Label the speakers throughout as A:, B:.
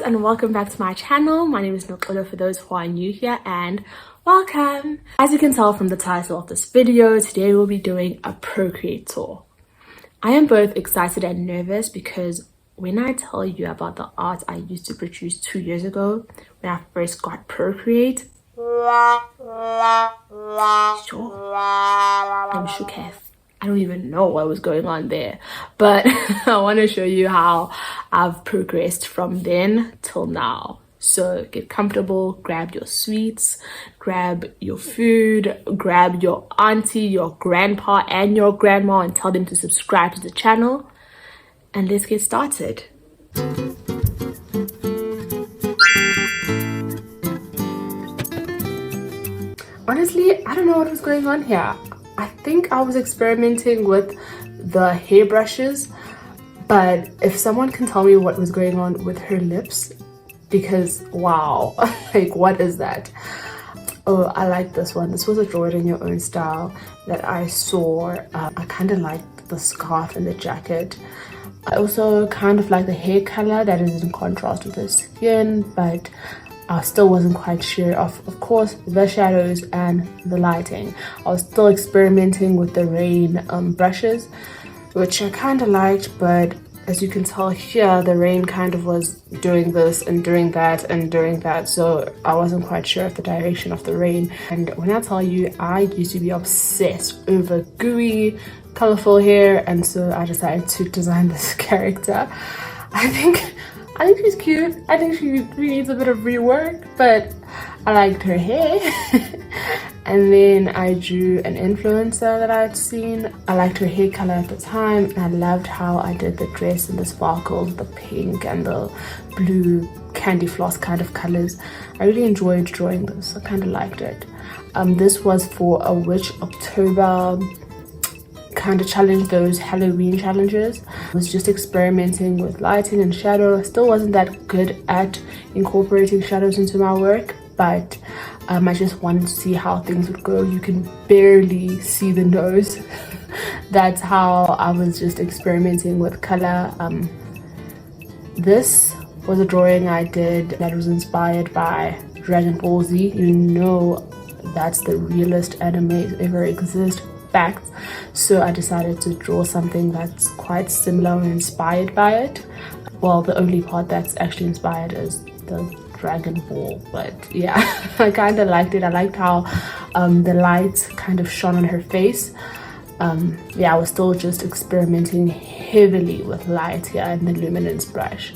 A: and welcome back to my channel. My name is Noxolo for those who are new here, and welcome. As you can tell from the title of this video, today we'll be doing a Procreate tour. I am both excited and nervous because when I tell you about the art I used to produce 2 years ago when I first got Procreate, sure, I'm shook. I don't even know what was going on there, but I want to show you how I've progressed from then till now. So get comfortable, grab your sweets, grab your food, grab your auntie, your grandpa and your grandma and tell them to subscribe to the channel, and let's get started. Honestly, I don't know what was going on here. I think I was experimenting with the hairbrushes, but if someone can tell me what was going on with her lips, because wow, like what is that? Oh, I like this one. This was a draw it in your own style that I saw. I kind of liked the scarf and the jacket. I also kind of like the hair color that is in contrast with her skin, but I still wasn't quite sure of course, the shadows and the lighting. I was still experimenting with the rain brushes, which I kind of liked, but as you can tell here, the rain kind of was doing this and doing that and doing that, so I wasn't quite sure of the direction of the rain. And when I tell you, I used to be obsessed over gooey, colorful hair, and so I decided to design this character. I think she's cute. I think she really needs a bit of rework, but I liked her hair. And then I drew an influencer that I had seen. I liked her hair color at the time, and I loved how I did the dress and the sparkles, the pink and the blue candy floss kind of colors. I really enjoyed drawing this. I kind of liked it. This was for a Witch October kind of challenge, those Halloween challenges. I was just experimenting with lighting and shadow. I still wasn't that good at incorporating shadows into my work, but I just wanted to see how things would go. You can barely see the nose. That's how I was just experimenting with color. This was a drawing I did that was inspired by Dragon Ball Z. You know that's the realest anime to ever exist. Facts. So I decided to draw something that's quite similar and inspired by it. Well, the only part that's actually inspired is the Dragon Ball, but yeah, I kind of liked it. I liked how the light kind of shone on her face. Yeah, I was still just experimenting heavily with light here and the luminance brush.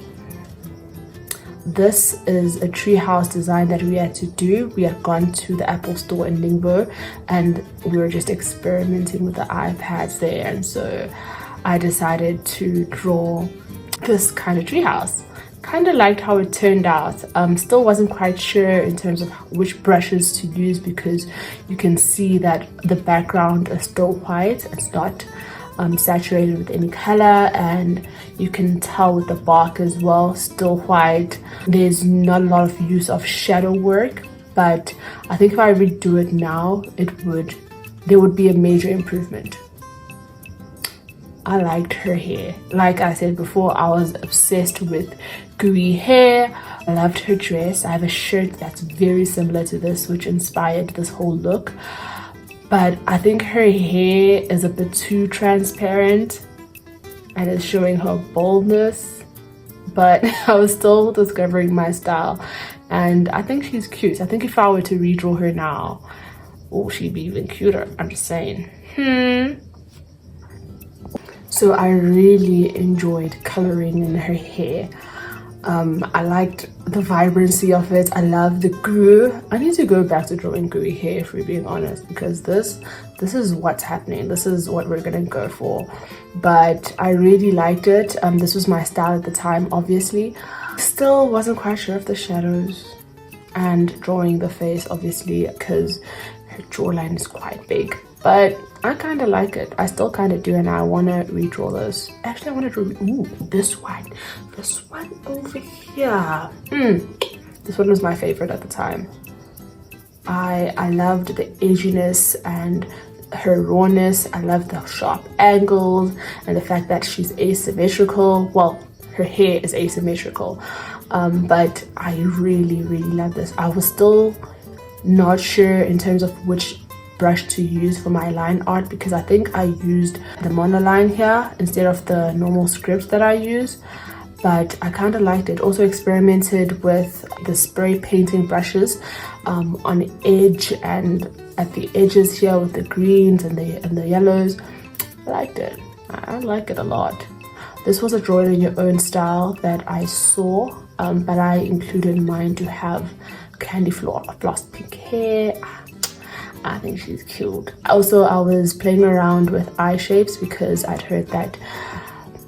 A: This is a treehouse design that we had to do. We had gone to the Apple store in Ningbo and we were just experimenting with the iPads there, and so I decided to draw this kind of treehouse. Kind of liked how it turned out. Still wasn't quite sure in terms of which brushes to use because you can see that the background is still white. It's not saturated with any color, and you can tell with the bark as well, still white. There's not a lot of use of shadow work, but I think if I redo it now, there would be a major improvement. I liked her hair. Like I said before, I was obsessed with gooey hair. I loved her dress. I have a shirt that's very similar to this, which inspired this whole look. But I think her hair is a bit too transparent and it's showing her boldness. But I was still discovering my style, and I think she's cute. I think if I were to redraw her now, oh, she'd be even cuter. I'm just saying. So I really enjoyed coloring in her hair. I liked the vibrancy of it. I love the glue. I need to go back to drawing gooey hair, if we're being honest, because this is what's happening. This is what we're gonna go for. But I really liked it. This was my style at the time, obviously. Still wasn't quite sure of the shadows and drawing the face, obviously, because her jawline is quite big. But I kind of like it. I still kind of do, and I want to redraw this. Actually, I want to draw this one over here. This one was my favorite at the time. I loved the edginess and her rawness. I loved the sharp angles and the fact that she's asymmetrical. Well, her hair is asymmetrical. but I really love this. I was still not sure in terms of which brush to use for my line art, because I think I used the monoline here instead of the normal scripts that I use, but I kind of liked it. Also experimented with the spray painting brushes on edge and at the edges here with the greens and the yellows. I liked it. I like it a lot. This was a draw it in your own style that I saw, but I included mine to have candy floss pink hair. I think she's cute. Also, I was playing around with eye shapes because I'd heard that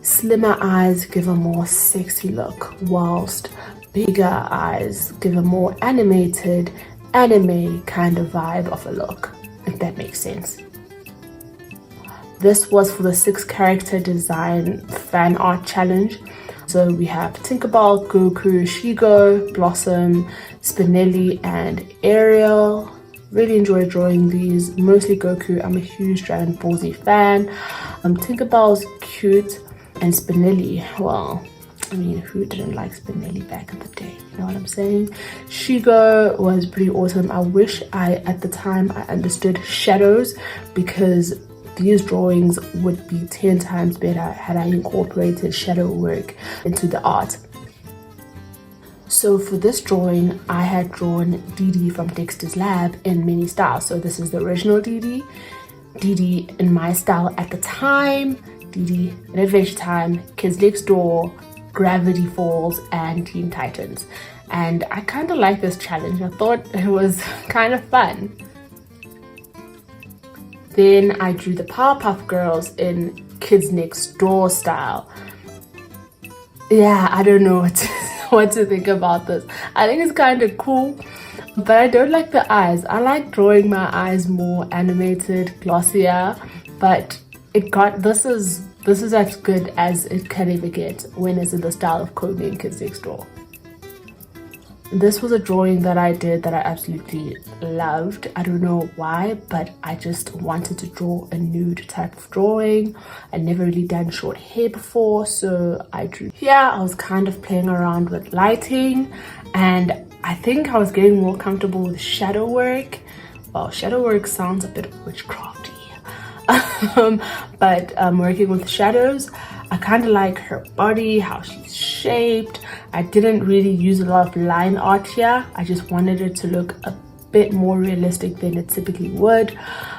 A: slimmer eyes give a more sexy look, whilst bigger eyes give a more animated, anime kind of vibe of a look, if that makes sense. This was for the 6 character design fan art challenge. So we have Tinkerbell, Goku, Shigo, Blossom, Spinelli, and Ariel. Really enjoy drawing these, mostly Goku. I'm a huge Dragon Ball Z fan. Tinkerbell's cute, and Spinelli, well, I mean, who didn't like Spinelli back in the day? You know what I'm saying? Shigo was pretty awesome. I wish at the time I understood shadows, because these drawings would be 10 times better had I incorporated shadow work into the art. So for this drawing, I had drawn Dee Dee from Dexter's Lab in many styles. So this is the original Dee Dee in my style at the time, Dee Dee in Adventure Time, Kids Next Door, Gravity Falls, and Teen Titans. And I kind of like this challenge. I thought it was kind of fun. Then I drew the Powerpuff Girls in Kids Next Door style. Yeah, I don't know what to think about this. I think it's kind of cool, but I don't like the eyes. I like drawing my eyes more animated, glossier, but this is as good as it can ever get when it's in the style of Code Name Kids Next Door. This was a drawing that I did that I absolutely loved. I don't know why, but I just wanted to draw a nude type of drawing. I'd never really done short hair before, so I drew here. I was kind of playing around with lighting, and I think I was getting more comfortable with shadow work. Well, shadow work sounds a bit witchcrafty, but working with shadows, I kind of like her body, how she's shaped. I didn't really use a lot of line art here. I just wanted it to look a bit more realistic than it typically would.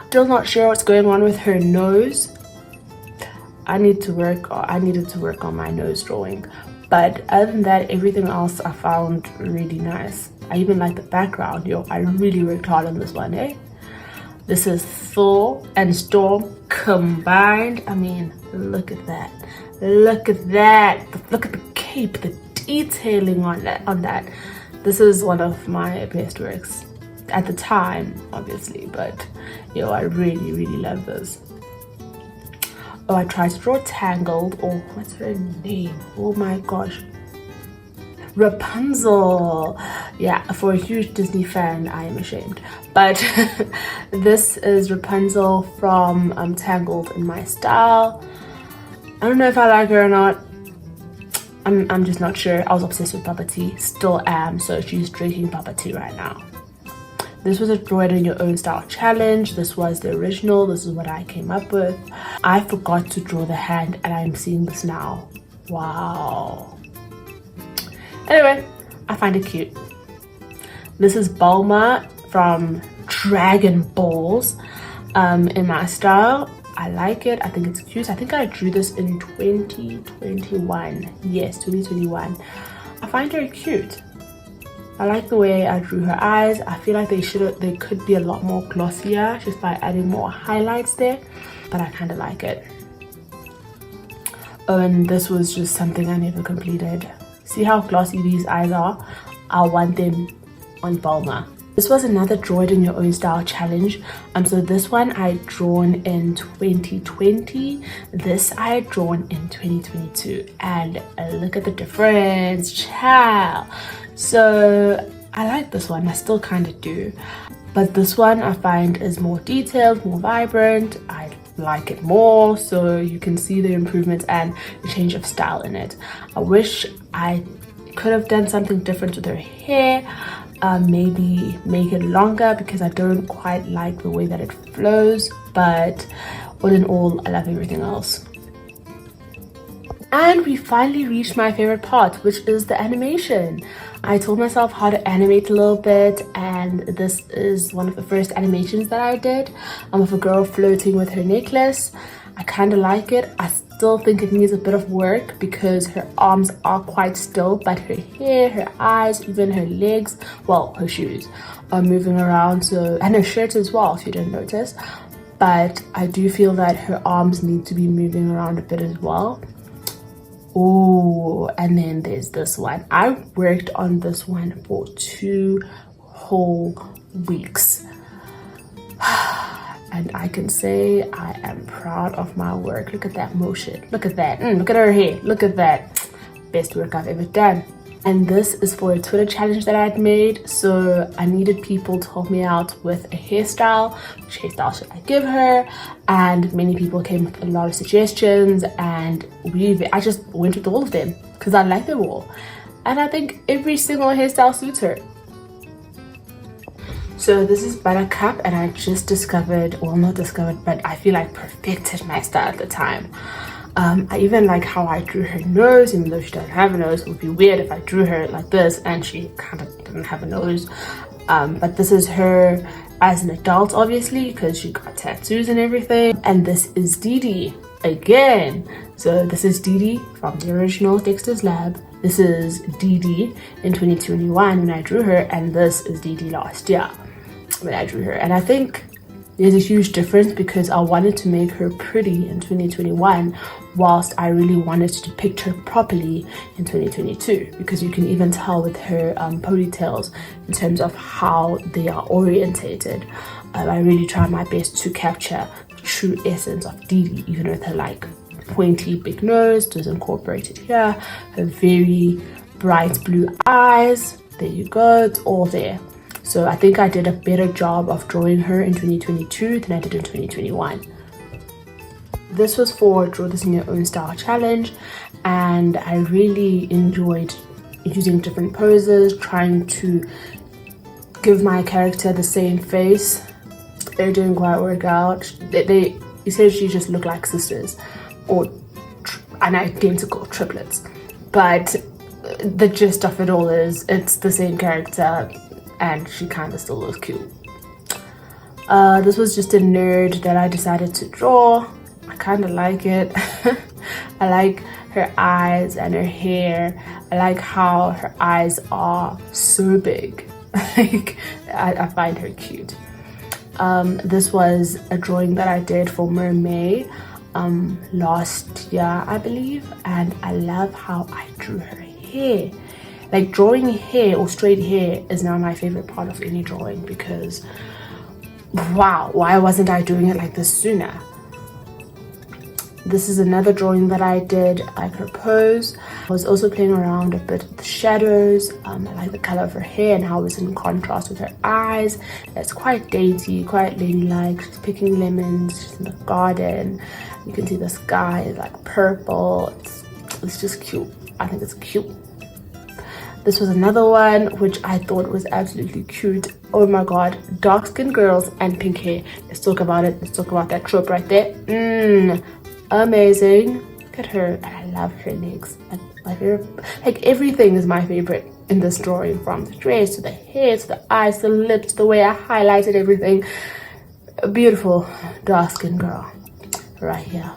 A: Still not sure what's going on with her nose. I needed to work on my nose drawing. But other than that, everything else I found really nice. I even like the background. I really worked hard on this one, eh? This is Thor and Storm combined. I mean, look at that. Look at that. Look at the cape, the detailing on that. This is one of my best works at the time, obviously, but I really love this. Oh, I tried to draw Tangled. Oh, what's her name? Oh my gosh. Rapunzel. Yeah, for a huge Disney fan, I am ashamed. But this is Rapunzel from Tangled in my style. I don't know if I like her or not. I'm just not sure. I was obsessed with bubble tea, still am, so she's drinking bubble tea right now. This was a draw it in your own style challenge. This was the original. This is what I came up with. I forgot to draw the hand, and I'm seeing this now. Wow. Anyway, I find it cute. This is Bulma from Dragon Balls in my style. I like it. I think it's cute. I think I drew this in 2021. Yes, 2021. I find her cute. I like the way I drew her eyes. I feel like they could be a lot more glossier just by adding more highlights there, but I kind of like it. Oh, and this was just something I never completed. See how glossy these eyes are? I want them on Bulma. This was another draw it in your own style challenge. So this one I had drawn in 2020. This I had drawn in 2022. And look at the difference, child. So I like this one. I still kind of do. But this one I find is more detailed, more vibrant. I like it more, so you can see the improvements and the change of style in it. I wish I could have done something different with her hair. Maybe make it longer because I don't quite like the way that it flows, but all in all, I love everything else. And we finally reached my favorite part, which is the animation. I told myself how to animate a little bit, and this is one of the first animations that I did of a girl floating with her necklace. I kind of like it. I still think it needs a bit of work because her arms are quite still, but her hair, her eyes, even her legs, well, her shoes are moving around, so, and her shirt as well, if you didn't notice. But I do feel that her arms need to be moving around a bit as well. Oh, and then there's this one. I worked on this one for 2 whole weeks. And I can say I am proud of my work. Look at that motion. Look at that. Look at her hair. Look at that. Best work I've ever done. And this is for a Twitter challenge that I had made. So I needed people to help me out with a hairstyle. Which hairstyle should I give her? And many people came with a lot of suggestions, and I just went with all of them because I like them all. And I think every single hairstyle suits her. So this is Buttercup, and I just discovered, well, not discovered, but I feel like perfected my style at the time. I even like how I drew her nose, even though she doesn't have a nose. It would be weird if I drew her like this and she kind of didn't have a nose. But this is her as an adult, obviously, because she got tattoos and everything. And this is Dee Dee again. So this is Dee Dee from the original Dexter's Lab. This is Dee Dee in 2021 when I drew her, and this is Dee Dee last year when I drew her. And I think there's a huge difference because I wanted to make her pretty in 2021 whilst I really wanted to depict her properly in 2022, because you can even tell with her ponytails in terms of how they are orientated. I really try my best to capture the true essence of Dee Dee, even with her like pointy big nose, just incorporated here, her very bright blue eyes. There you go, it's all there. So I think I did a better job of drawing her in 2022 than I did in 2021. This was for Draw This in Your Own Style challenge, and I really enjoyed using different poses, trying to give my character the same face. They didn't quite work out. They essentially just look like sisters or an identical triplets. But the gist of it all is it's the same character, and she kind of still looks cute. This was just a nerd that I decided to draw. I kind of like it. I like her eyes and her hair. I like how her eyes are so big. Like, I find her cute. This was a drawing that I did for Mermaid last year, I believe, and I love how I drew her hair. Like, drawing hair or straight hair is now my favorite part of any drawing, because wow, why wasn't I doing it like this sooner? This is another drawing that I did, like her pose. I was also playing around a bit with the shadows. I like the color of her hair and how it's in contrast with her eyes. It's quite dainty, quite ladylike. She's picking lemons, she's in the garden. You can see the sky is like purple. It's just cute. I think it's cute. This was another one which I thought was absolutely cute. Oh my god, dark skinned girls and pink hair. Let's talk about it. Let's talk about that trope right there. Amazing. Look at her. And I love her legs. My favorite, like, everything is my favorite in this drawing, from the dress to the hair to the eyes, the lips, the way I highlighted everything. A beautiful dark skinned girl right here.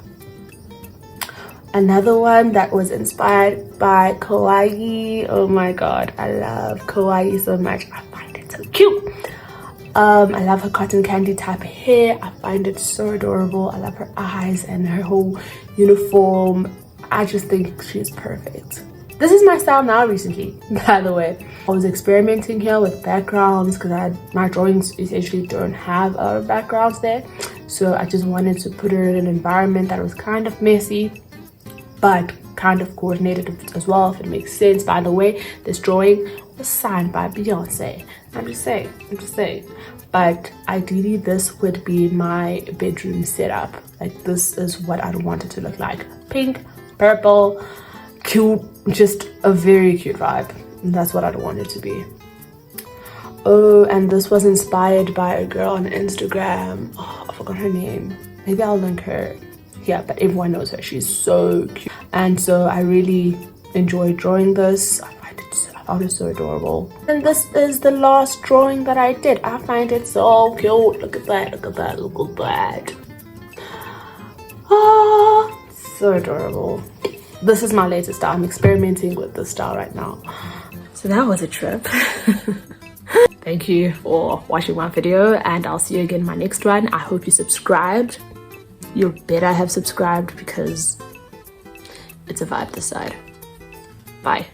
A: Another one that was inspired by kawaii. Oh my god, I love kawaii so much. I find it so cute. I love her cotton candy type hair. I find it so adorable. I love her eyes and her whole uniform. I just think she's perfect. This is my style now recently, by the way. I was experimenting here with backgrounds because my drawings essentially don't have a lot of backgrounds there. So I just wanted to put her in an environment that was kind of messy, but kind of coordinated as well, if it makes sense. By the way, this drawing was signed by Beyonce. I'm just saying. But ideally, this would be my bedroom setup. Like, this is what I'd want it to look like. Pink, purple, cute, just a very cute vibe. And that's what I'd want it to be. Oh, and this was inspired by a girl on Instagram. Oh, I forgot her name. Maybe I'll link her. Yeah, but everyone knows her. She's so cute. And so I really enjoyed drawing this. I found it so adorable. And this is the last drawing that I did. I find it so cute. Look at that, look at that, look at that. Ah, so adorable. This is my latest style. I'm experimenting with this style right now. So that was a trip. Thank you for watching my video, and I'll see you again in my next one. I hope you subscribed. You better have subscribed because it's a vibe this side. Bye.